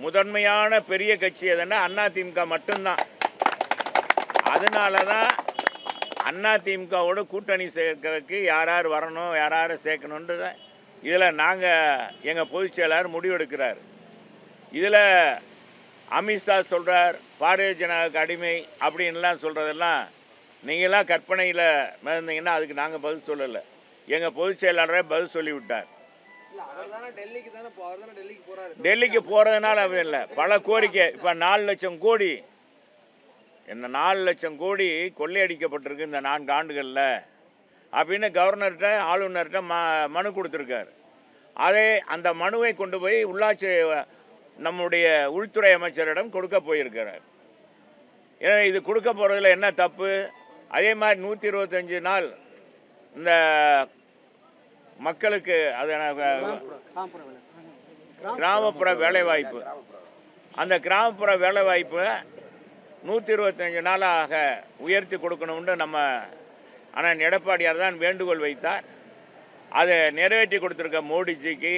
முதன்மையான பெரிய கட்சி எதுன்னா அதிமுக மட்டும்தான். அதனால தான் அதிமுகவோட கூட்டணி சேர்க்கறதுக்கு யார் யார் வரணும், யார் யாரை சேர்க்கணுன்றத இதில் நாங்கள் எங்கள் பொதுச் செயலாளர் முடிவெடுக்கிறார். இதில் அமித்ஷா சொல்கிறார் பாரதிய ஜனதாவுக்கு அடிமை அப்படின்லாம் சொல்கிறதெல்லாம் நீங்களாம் கற்பனையில் மிதந்தீங்கன்னா அதுக்கு நாங்கள் பதில் சொல்லலை. எங்கள் பொதுச் செயலாளரே பதில் சொல்லிவிட்டார். டெல்லிக்கு போகிறதுனால அது இல்லை, பல கோரிக்கை. இப்போ 4 லட்சம் கோடி, இந்த 4 லட்சம் கோடி கொள்ளையடிக்கப்பட்டிருக்கு இந்த 4 ஆண்டுகளில் அப்படின்னு கவர்னர்கிட்ட ஆளுநர்கிட்ட மனு கொடுத்துருக்காரு. அதே அந்த மனுவை கொண்டு போய் உள்ளாட்சி நம்முடைய உள்துறை அமைச்சரிடம் கொடுக்க போயிருக்கிறார். ஏன்னா இது கொடுக்க போகிறதுல என்ன தப்பு? அதே மாதிரி 125 நாள் இந்த மக்களுக்கு அது கிராமப்புற வேலைவாய்ப்பு, அந்த கிராமப்புற வேலைவாய்ப்பை 125 நாளாக உயர்த்தி கொடுக்கணும்னு நம்ம அண்ணன் எடப்பாடியார் தான் வேண்டுகோள் வைத்தார். அதை நிறைவேற்றி கொடுத்துருக்க மோடிஜிக்கு,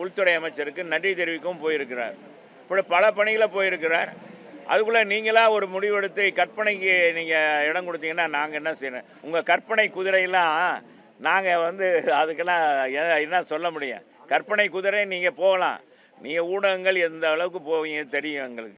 உள்துறை அமைச்சருக்கு நன்றி தெரிவிக்கவும் போயிருக்கிறார். இப்படி பல பணிகளை போயிருக்கிறார். அதுக்குள்ளே நீங்களாக ஒரு முடிவெடுத்து கற்பனைக்கு நீங்கள் இடம் கொடுத்தீங்கன்னா நாங்கள் என்ன செய்யணும்? உங்கள் கற்பனை குதிரையெல்லாம் நாங்கள் அதுக்கெல்லாம் என்ன சொல்ல முடியும்? கற்பனை குதிரை நீங்கள் போகலாம், நீங்கள் ஊடகங்கள் எந்த அளவுக்கு போவீங்க தெரியும் எங்களுக்கு.